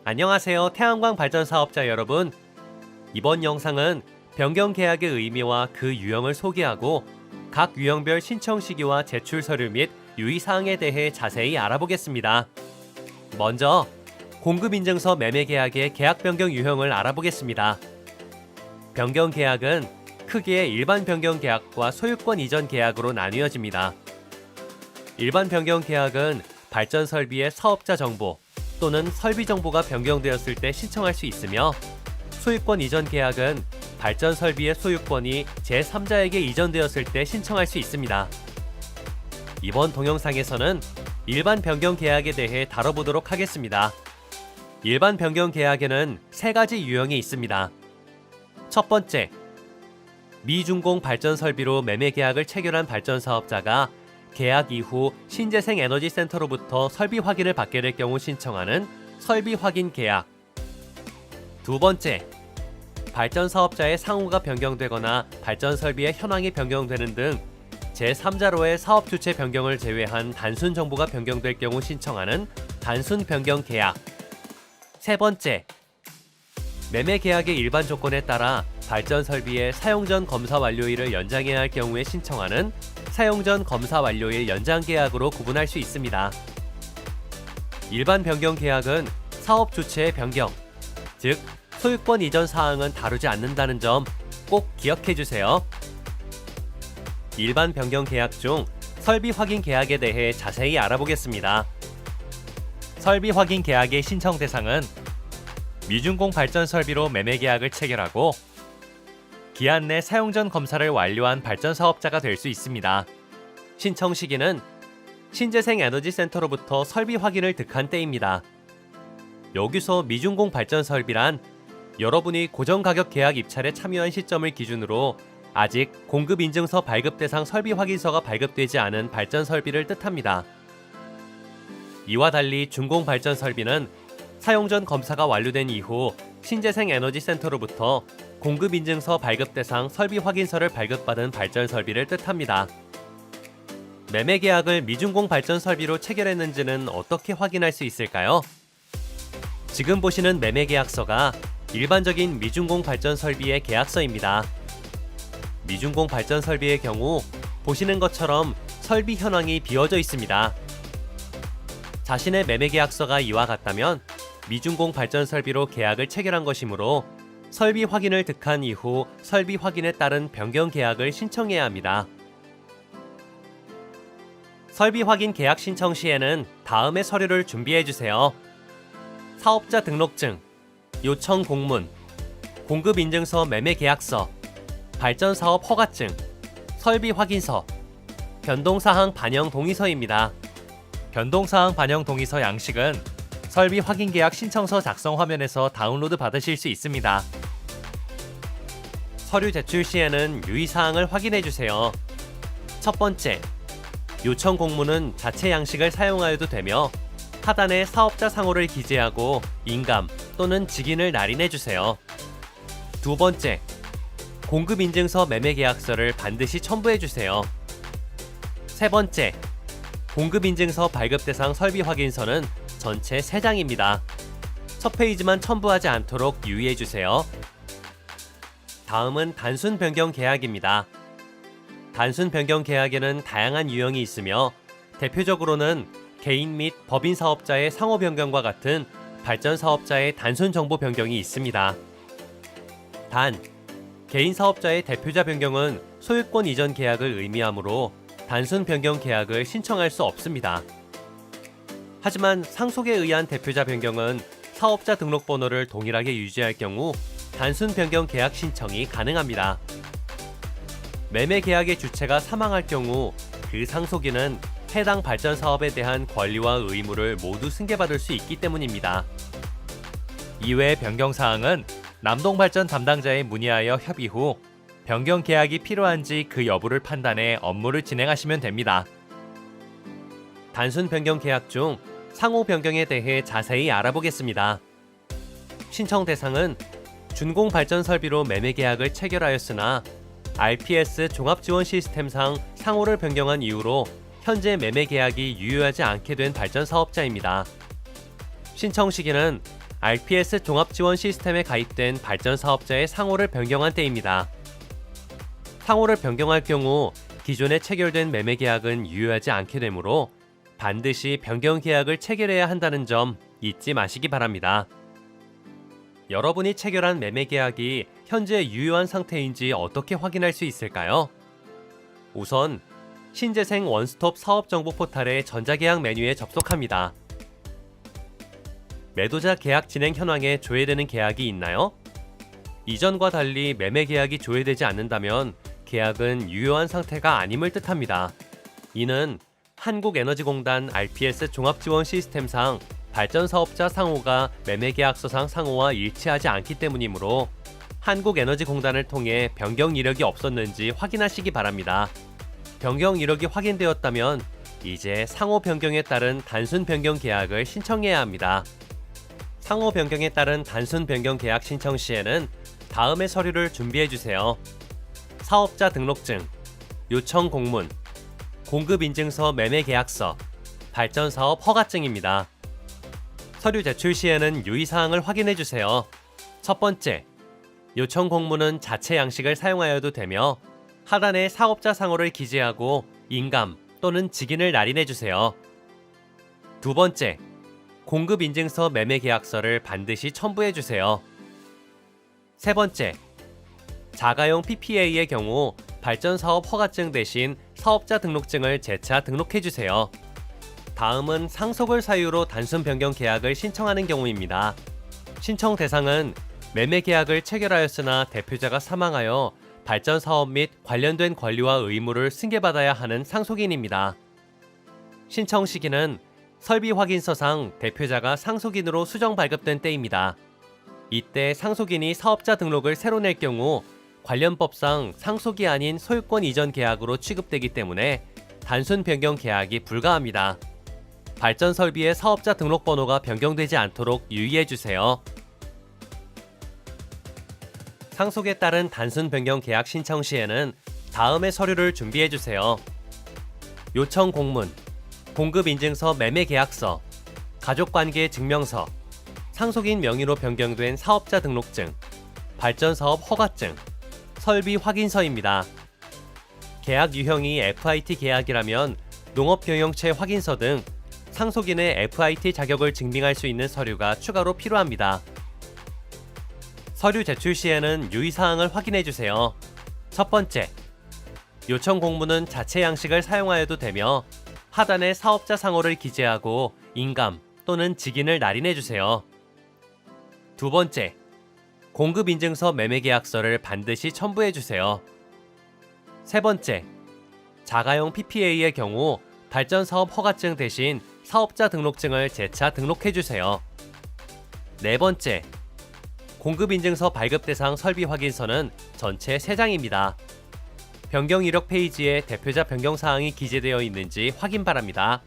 안녕하세요. 태양광 발전 사업자 여러분. 이번 영상은 변경 계약의 의미와 그 유형을 소개하고 각 유형별 신청 시기와 제출 서류 및 유의 사항에 대해 자세히 알아보겠습니다. 먼저 공급 인증서 매매 계약의 계약 변경 유형을 알아보겠습니다. 변경 계약은 크게 일반 변경 계약과 소유권 이전 계약으로 나뉘어집니다. 일반 변경 계약은 발전 설비의 사업자 정보 또는 설비 정보가 변경되었을 때 신청할 수 있으며, 소유권 이전 계약은 발전 설비의 소유권이 제3자에게 이전되었을 때 신청할 수 있습니다. 이번 동영상에서는 일반 변경 계약에 대해 다뤄보도록 하겠습니다. 일반 변경 계약에는 3가지 유형이 있습니다. 첫 번째, 미준공 발전 설비로 매매 계약을 체결한 발전 사업자가 계약 이후 신재생 에너지 센터로부터 설비 확인을 받게 될 경우 신청하는 설비 확인 계약. 두 번째, 발전 사업자의 상호가 변경되거나 발전 설비의 현황이 변경되는 등 제3자로의 사업 주체 변경을 제외한 단순 정보가 변경될 경우 신청하는 단순 변경 계약. 세 번째, 매매 계약의 일반 조건에 따라 발전 설비의 사용 전 검사 완료일을 연장해야 할 경우에 신청하는 사용 전 검사 완료일 연장 계약으로 구분할 수 있습니다. 일반 변경 계약은 사업 주체의 변경, 즉 소유권 이전 사항은 다루지 않는다는 점 꼭 기억해 주세요. 일반 변경 계약 중 설비 확인 계약에 대해 자세히 알아보겠습니다. 설비 확인 계약의 신청 대상은 미준공 발전 설비로 매매 계약을 체결하고 기한 내 사용 전 검사를 완료한 발전 사업자가 될 수 있습니다. 신청 시기는 신재생 에너지 센터로부터 설비 확인을 득한 때입니다. 여기서 미준공 발전 설비란 여러분이 고정 가격 계약 입찰에 참여한 시점을 기준으로 아직 공급 인증서 발급 대상 설비 확인서가 발급되지 않은 발전 설비를 뜻합니다. 이와 달리 준공 발전 설비는 사용 전 검사가 완료된 이후 신재생 에너지 센터로부터 공급 인증서 발급 대상 설비 확인서를 발급받은 발전 설비를 뜻합니다. 매매 계약을 미준공 발전 설비로 체결했는지는 어떻게 확인할 수 있을까요? 지금 보시는 매매 계약서가 일반적인 미준공 발전 설비의 계약서입니다. 미준공 발전 설비의 경우 보시는 것처럼 설비 현황이 비워져 있습니다. 자신의 매매 계약서가 이와 같다면 미준공 발전 설비로 계약을 체결한 것이므로 설비 확인을 득한 이후 설비 확인에 따른 변경 계약을 신청해야 합니다. 설비 확인 계약 신청 시에는 다음의 서류를 준비해 주세요. 사업자 등록증, 요청 공문, 공급 인증서 매매 계약서, 발전 사업 허가증, 설비 확인서, 변동사항 반영 동의서입니다. 변동사항 반영 동의서 양식은 설비 확인 계약 신청서 작성 화면에서 다운로드 받으실 수 있습니다. 서류 제출 시에는 유의사항을 확인해 주세요. 첫 번째, 요청 공문은 자체 양식을 사용하여도 되며 하단에 사업자 상호를 기재하고 인감 또는 직인을 날인해 주세요. 두 번째, 공급 인증서 매매 계약서를 반드시 첨부해 주세요. 세 번째, 공급 인증서 발급 대상 설비 확인서는 전체 3장입니다. 첫 페이지만 첨부하지 않도록 유의해 주세요. 다음은 단순 변경 계약입니다. 단순 변경 계약에는 다양한 유형이 있으며 대표적으로는 개인 및 법인 사업자의 상호 변경과 같은 발전 사업자의 단순 정보 변경이 있습니다. 단, 개인 사업자의 대표자 변경은 소유권 이전 계약을 의미하므로 단순 변경 계약을 신청할 수 없습니다. 하지만 상속에 의한 대표자 변경은 사업자 등록번호를 동일하게 유지할 경우 단순 변경 계약 신청이 가능합니다. 매매 계약의 주체가 사망할 경우 그 상속인은 해당 발전 사업에 대한 권리와 의무를 모두 승계받을 수 있기 때문입니다. 이외의 변경 사항은 남동발전 담당자에 문의하여 협의 후 변경 계약이 필요한지 그 여부를 판단해 업무를 진행하시면 됩니다. 단순 변경 계약 중 상호 변경에 대해 자세히 알아보겠습니다. 신청 대상은 준공 발전 설비로 매매 계약을 체결하였으나 RPS 종합지원 시스템상 상호를 변경한 이유로 현재 매매 계약이 유효하지 않게 된 발전 사업자입니다. 신청 시기는 RPS 종합지원 시스템에 가입된 발전 사업자의 상호를 변경한 때입니다. 상호를 변경할 경우 기존에 체결된 매매 계약은 유효하지 않게 되므로 반드시 변경 계약을 체결해야 한다는 점 잊지 마시기 바랍니다. 여러분이 체결한 매매 계약이 현재 유효한 상태인지 어떻게 확인할 수 있을까요? 우선 신재생 원스톱 사업정보 포탈의 전자계약 메뉴에 접속합니다. 매도자 계약 진행 현황에 조회되는 계약이 있나요? 이전과 달리 매매 계약이 조회되지 않는다면 계약은 유효한 상태가 아님을 뜻합니다. 이는 한국에너지공단 RPS 종합지원 시스템상 발전사업자 상호가 매매계약서상 상호와 일치하지 않기 때문이므로 한국에너지공단을 통해 변경 이력이 없었는지 확인하시기 바랍니다. 변경 이력이 확인되었다면 이제 상호 변경에 따른 단순 변경 계약을 신청해야 합니다. 상호 변경에 따른 단순 변경 계약 신청 시에는 다음의 서류를 준비해 주세요. 사업자 등록증, 요청 공문, 공급인증서 매매계약서, 발전사업 허가증입니다. 서류 제출 시에는 유의사항을 확인해 주세요. 첫 번째, 요청 공문은 자체 양식을 사용하여도 되며 하단에 사업자 상호를 기재하고 인감 또는 직인을 날인해 주세요. 두 번째, 공급인증서 매매계약서를 반드시 첨부해 주세요. 세 번째, 자가용 PPA의 경우 발전사업 허가증 대신 사업자 등록증을 재차 등록해 주세요. 다음은 상속을 사유로 단순 변경 계약을 신청하는 경우입니다. 신청 대상은 매매 계약을 체결하였으나 대표자가 사망하여 발전 사업 및 관련된 권리와 의무를 승계받아야 하는 상속인입니다. 신청 시기는 설비 확인서상 대표자가 상속인으로 수정 발급된 때입니다. 이때 상속인이 사업자 등록을 새로 낼 경우 관련 법상 상속이 아닌 소유권 이전 계약으로 취급되기 때문에 단순 변경 계약이 불가합니다. 발전 설비의 사업자 등록번호가 변경되지 않도록 유의해 주세요. 상속에 따른 단순 변경 계약 신청 시에는 다음의 서류를 준비해 주세요. 요청 공문, 공급인증서 매매계약서, 가족관계 증명서, 상속인 명의로 변경된 사업자 등록증, 발전사업 허가증, 설비 확인서입니다. 계약 유형이 FIT 계약이라면 농업경영체 확인서 등 상속인의 FIT 자격을 증빙할 수 있는 서류가 추가로 필요합니다. 서류 제출 시에는 유의사항을 확인해 주세요. 첫 번째, 요청 공문은 자체 양식을 사용하여도 되며 하단에 사업자 상호를 기재하고 인감 또는 직인을 날인해 주세요. 두 번째, 공급인증서 매매계약서를 반드시 첨부해 주세요. 세 번째, 자가용 PPA의 경우 발전사업 허가증 대신 사업자 등록증을 재차 등록해 주세요. 네 번째, 공급인증서 발급 대상 설비 확인서는 전체 3장입니다. 변경 이력 페이지에 대표자 변경 사항이 기재되어 있는지 확인 바랍니다.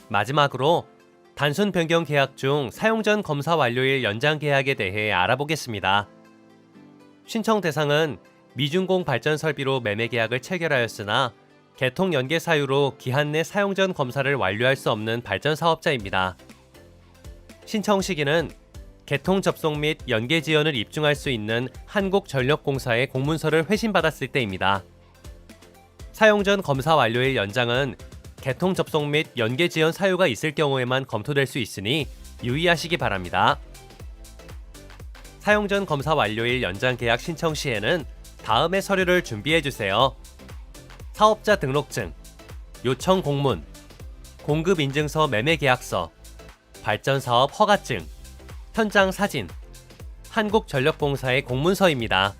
마지막으로 단순 변경 계약 중 사용 전 검사 완료일 연장 계약에 대해 알아보겠습니다. 신청 대상은 미준공 발전 설비로 매매 계약을 체결하였으나 개통 연계 사유로 기한 내 사용 전 검사를 완료할 수 없는 발전 사업자입니다. 신청 시기는 개통 접속 및 연계 지연을 입증할 수 있는 한국전력공사의 공문서를 회신받았을 때입니다. 사용 전 검사 완료일 연장은 개통 접속 및 연계 지연 사유가 있을 경우에만 검토될 수 있으니 유의하시기 바랍니다. 사용 전 검사 완료일 연장 계약 신청 시에는 다음의 서류를 준비해 주세요. 사업자 등록증, 요청 공문, 공급인증서 매매계약서, 발전사업 허가증, 현장 사진, 한국전력공사의 공문서입니다.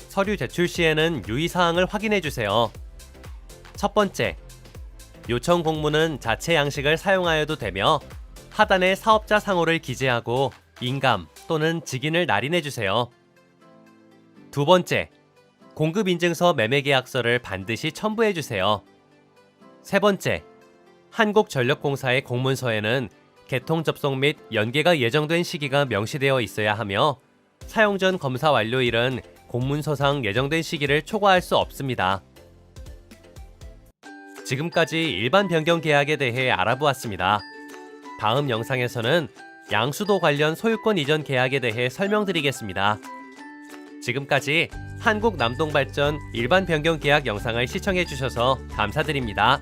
서류 제출 시에는 유의사항을 확인해 주세요. 첫 번째, 요청 공문은 자체 양식을 사용하여도 되며 하단에 사업자 상호를 기재하고 인감 또는 직인을 날인해 주세요. 두 번째, 공급인증서 매매계약서를 반드시 첨부해 주세요. 세 번째, 한국전력공사의 공문서에는 개통 접속 및 연계가 예정된 시기가 명시되어 있어야 하며 사용 전 검사 완료일은 공문서상 예정된 시기를 초과할 수 없습니다. 지금까지 일반 변경 계약에 대해 알아보았습니다. 다음 영상에서는 양수도 관련 소유권 이전 계약에 대해 설명드리겠습니다. 지금까지 한국남동발전 일반 변경 계약 영상을 시청해 주셔서 감사드립니다.